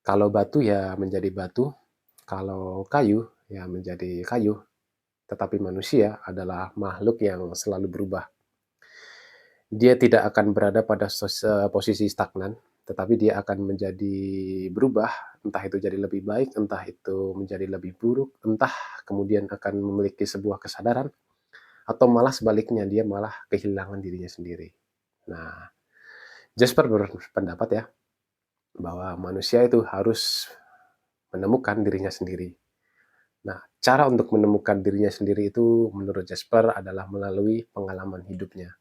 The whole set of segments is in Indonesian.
Kalau batu ya menjadi batu, kalau kayu ya menjadi kayu, tetapi manusia adalah makhluk yang selalu berubah. Dia tidak akan berada pada posisi stagnan, tetapi dia akan menjadi berubah, entah itu jadi lebih baik, entah itu menjadi lebih buruk, entah kemudian akan memiliki sebuah kesadaran, atau malah sebaliknya, dia malah kehilangan dirinya sendiri. Nah, Jasper berpendapat ya, bahwa manusia itu harus menemukan dirinya sendiri. Nah, cara untuk menemukan dirinya sendiri itu menurut Jasper adalah melalui pengalaman hidupnya,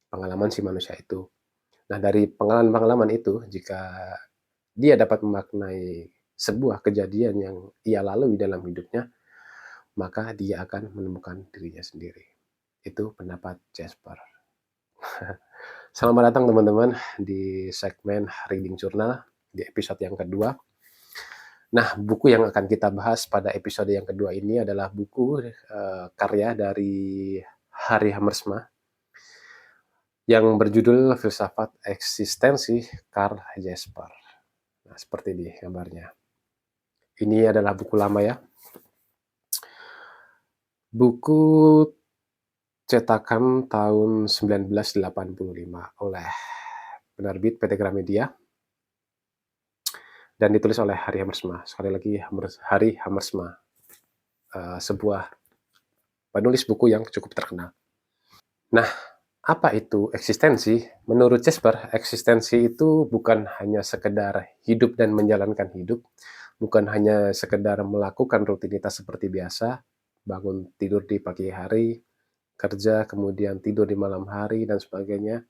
pengalaman si manusia itu. Nah, dari pengalaman-pengalaman itu, jika dia dapat memaknai sebuah kejadian yang ia lalui dalam hidupnya, maka dia akan menemukan dirinya sendiri. Itu pendapat Jasper. Selamat datang teman-teman di segmen Reading Journal di episode yang kedua. Nah, buku yang akan kita bahas pada episode yang kedua ini adalah buku karya dari Harry Hammersma yang berjudul Filsafat Eksistensi Karl Jasper. Nah, seperti ini gambarnya. Ini adalah buku lama ya. Buku cetakan tahun 1985 oleh penerbit PT Gramedia dan ditulis oleh Harry Hammersma. Sekali lagi Harry Hammersma, sebuah penulis buku yang cukup terkenal. Nah, apa itu eksistensi? Menurut Jasper, eksistensi itu bukan hanya sekedar hidup dan menjalankan hidup, bukan hanya sekedar melakukan rutinitas seperti biasa, bangun tidur di pagi hari, kerja, kemudian tidur di malam hari, dan sebagainya.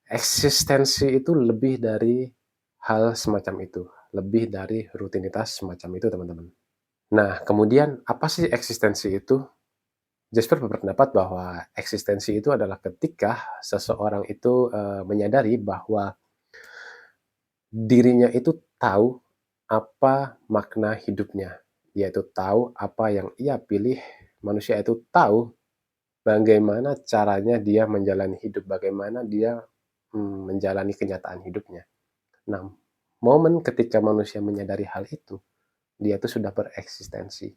Eksistensi itu lebih dari hal semacam itu, lebih dari rutinitas semacam itu, teman-teman. Nah, kemudian apa sih eksistensi itu? Jasper berpendapat bahwa eksistensi itu adalah ketika seseorang itu menyadari bahwa dirinya itu tahu apa makna hidupnya, yaitu tahu apa yang ia pilih, manusia itu tahu bagaimana caranya dia menjalani hidup, bagaimana dia menjalani kenyataan hidupnya. Nah, momen ketika manusia menyadari hal itu, dia itu sudah bereksistensi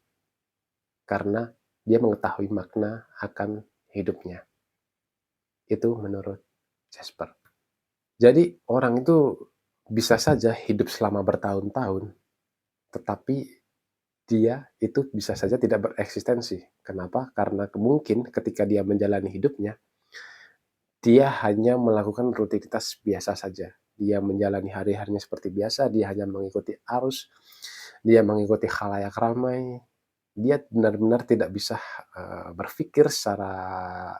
karena dia mengetahui makna akan hidupnya. Itu menurut Jasper. Jadi orang itu bisa saja hidup selama bertahun-tahun, tetapi dia itu bisa saja tidak bereksistensi. Kenapa? Karena mungkin ketika dia menjalani hidupnya, dia hanya melakukan rutinitas biasa saja. Dia menjalani hari-harinya seperti biasa, dia hanya mengikuti arus, dia mengikuti khalayak ramai, dia benar-benar tidak bisa berpikir secara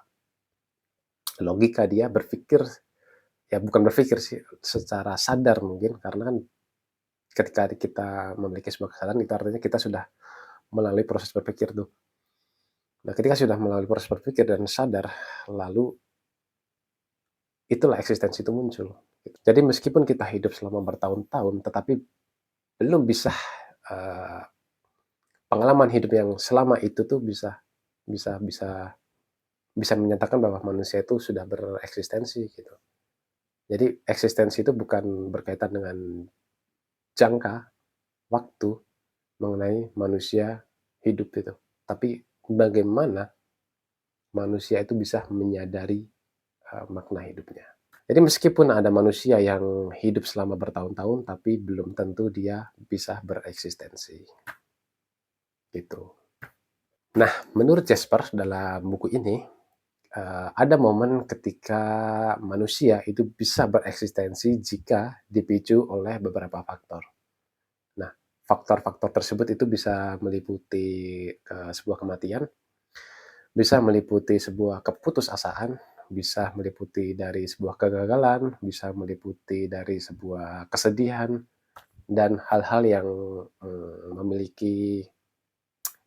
logika, dia berpikir, ya bukan berpikir sih, secara sadar mungkin, karena kan ketika kita memiliki sebuah kesadaran itu artinya kita sudah melalui proses berpikir tuh. Nah, ketika sudah melalui proses berpikir dan sadar, lalu itulah eksistensi itu muncul. Jadi meskipun kita hidup selama bertahun-tahun, tetapi belum bisa uh, pengalaman hidup yang selama itu tuh bisa bisa bisa bisa menyatakan bahwa manusia itu sudah bereksistensi gitu. Jadi eksistensi itu bukan berkaitan dengan jangka waktu mengenai manusia hidup itu, tapi bagaimana manusia itu bisa menyadari makna hidupnya. Jadi meskipun ada manusia yang hidup selama bertahun-tahun, tapi belum tentu dia bisa bereksistensi. Gitu. Nah, menurut Jasper dalam buku ini, ada momen ketika manusia itu bisa bereksistensi jika dipicu oleh beberapa faktor. Nah, faktor-faktor tersebut itu bisa meliputi sebuah kematian, bisa meliputi sebuah keputusasaan, bisa meliputi dari sebuah kegagalan, bisa meliputi dari sebuah kesedihan, dan hal-hal yang memiliki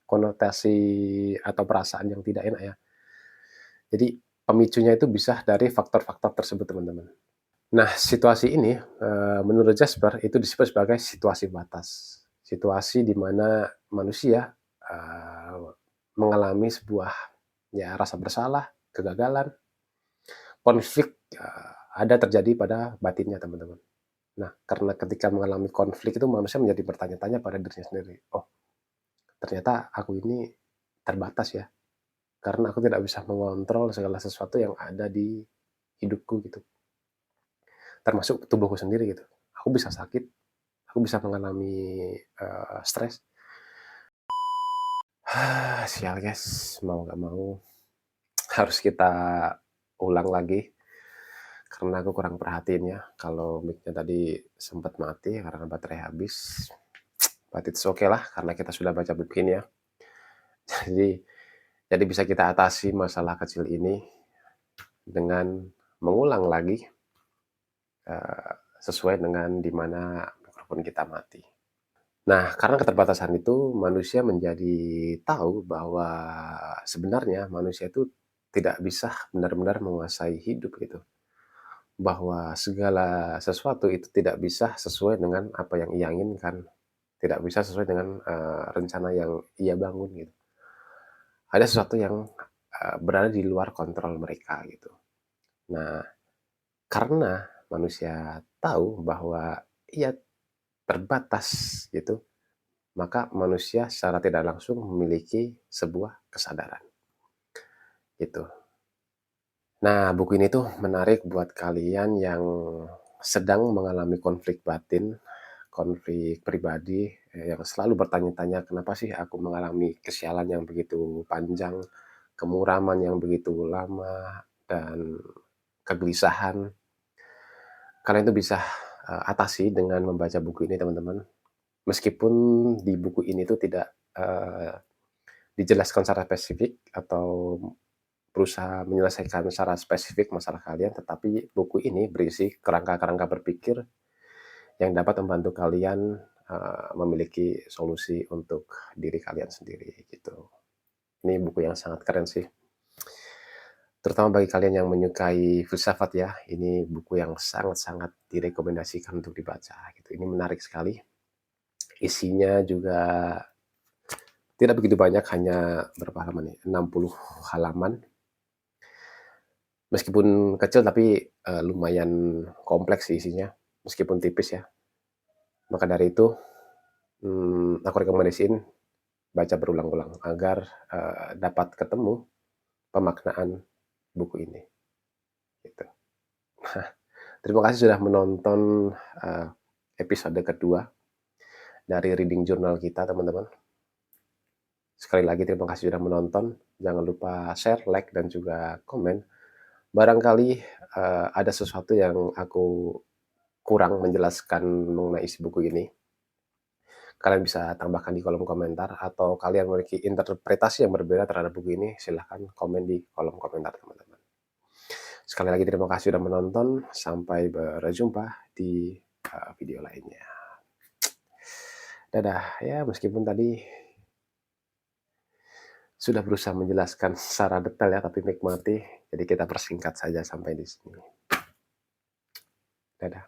konotasi atau perasaan yang tidak enak ya. Jadi pemicunya itu bisa dari faktor-faktor tersebut, teman-teman. Nah, situasi ini menurut Jasper itu disebut sebagai situasi batas. Situasi di mana manusia mengalami sebuah ya rasa bersalah, kegagalan, konflik ada terjadi pada batinnya, teman-teman. Nah, karena ketika mengalami konflik itu manusia menjadi bertanya-tanya pada dirinya sendiri, "Oh, ternyata aku ini terbatas ya, karena aku tidak bisa mengontrol segala sesuatu yang ada di hidupku," gitu. Termasuk tubuhku sendiri gitu. Aku bisa sakit, aku bisa mengalami, stres. Sial guys, mau nggak mau harus kita ulang lagi, karena aku kurang perhatiin ya, kalau mic-nya tadi sempat mati karena baterai habis, but it's okay lah karena kita sudah baca buku ini ya. Jadi jadi bisa kita atasi masalah kecil ini dengan mengulang lagi, sesuai dengan di mana mikrofon kita mati. Nah, karena keterbatasan itu manusia menjadi tahu bahwa sebenarnya manusia itu tidak bisa benar-benar menguasai hidup gitu. Bahwa segala sesuatu itu tidak bisa sesuai dengan apa yang ia inginkan, tidak bisa sesuai dengan, rencana yang ia bangun gitu. Ada sesuatu yang, berada di luar kontrol mereka gitu. Nah, karena manusia tahu bahwa ia terbatas gitu, maka manusia secara tidak langsung memiliki sebuah kesadaran, gitu. Nah, buku ini tuh menarik buat kalian yang sedang mengalami konflik batin, konflik pribadi, yang selalu bertanya-tanya, "Kenapa sih aku mengalami kesialan yang begitu panjang, kemuraman yang begitu lama, dan kegelisahan?" Kalian tuh bisa, atasi dengan membaca buku ini, teman-teman. Meskipun di buku ini tuh tidak, dijelaskan secara spesifik atau berusaha menyelesaikan secara spesifik masalah kalian, tetapi buku ini berisi kerangka-kerangka berpikir yang dapat membantu kalian, memiliki solusi untuk diri kalian sendiri, gitu. Ini buku yang sangat keren sih, terutama bagi kalian yang menyukai filsafat ya, ini buku yang sangat-sangat direkomendasikan untuk dibaca, gitu. Ini menarik sekali, isinya juga tidak begitu banyak, hanya berapa halaman nih, 60 halaman. Meskipun kecil tapi, lumayan kompleks sih isinya, meskipun tipis ya. Maka dari itu, aku rekomendasiin baca berulang-ulang agar, dapat ketemu pemaknaan buku ini, gitu. Terima kasih sudah menonton, eee, episode kedua dari reading journal kita, teman-teman. Sekali lagi terima kasih sudah menonton, jangan lupa share, like, dan juga komen. Barangkali, ada sesuatu yang aku kurang menjelaskan mengenai isi buku ini, kalian bisa tambahkan di kolom komentar, atau kalian memiliki interpretasi yang berbeda terhadap buku ini, silahkan komen di kolom komentar, teman-teman. Sekali lagi terima kasih sudah menonton, sampai berjumpa di, video lainnya. Dadah, ya meskipun tadi sudah berusaha menjelaskan secara detail ya, tapi nikmati, jadi kita persingkat saja sampai di sini. Dadah.